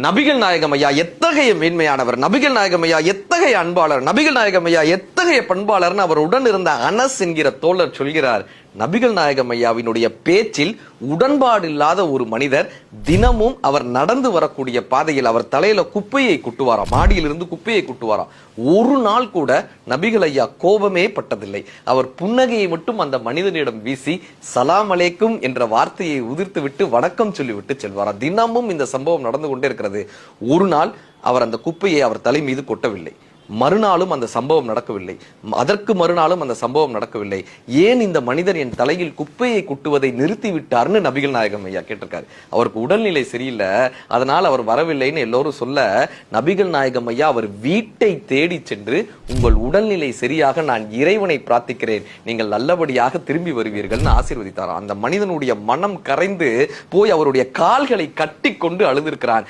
நபிகள் நாயகம் ஐயா எத்தகைய மேன்மையானவர், நபிகள் நாயகம் ஐயா எத்தகைய அன்பாளர், நபிகள் நாயகம் ஐயா எத்தகைய பண்பாளர்னு அவர் உடன் இருந்த அனஸ் என்கிற தோழர் சொல்கிறார். நபிகள் நாயகம் ஐயாவினுடைய பேச்சில் உடன்பாடு இல்லாத ஒரு மனிதர் தினமும் அவர் நடந்து வரக்கூடிய பாதையில் அவர் தலையில குப்பையை குட்டுவாராம், மாடியிலிருந்து குப்பையை குட்டுவாராம். ஒரு நாள் கூட நபிகள் ஐயா கோபமே பட்டதில்லை. அவர் புன்னகையை மட்டும் அந்த மனிதனிடம் வீசி சலாம் அலைக்கும் என்ற வார்த்தையை உதிர்த்து விட்டு வணக்கம் சொல்லிவிட்டு செல்வாராம். தினமும் இந்த சம்பவம் நடந்து கொண்டே இருக்கிறது. ஒரு நாள் அவர் அந்த குப்பையை அவர் தலை மீது கொட்டவில்லை. மறுநாளும் அந்த சம்பவம் நடக்கவில்லை. அதற்கு மறுநாளும் அந்த சம்பவம் நடக்கவில்லை. ஏன் இந்த மனிதர் என் தலையில் குப்பையை குட்டுவதை நிறுத்தி விட்டார்னு நபிகள் நாயகம் ஐயா கேட்டிருக்காரு. அவருக்கு உடல்நிலை சரியில்லை, அதனால் அவர் வரவில்லைன்னு எல்லோரும் சொல்ல, நபிகள் நாயகம் ஐயா அவர் வீட்டை தேடி சென்று உங்கள் உடல்நிலை சரியாக நான் இறைவனை பிரார்த்திக்கிறேன், நீங்கள் நல்லபடியாக திரும்பி வருவீர்கள்னு ஆசீர்வதித்தாராம். அந்த மனிதனுடைய மனம் கரைந்து போய் அவருடைய கால்களை கட்டி கொண்டு அழுதிருக்கிறான்.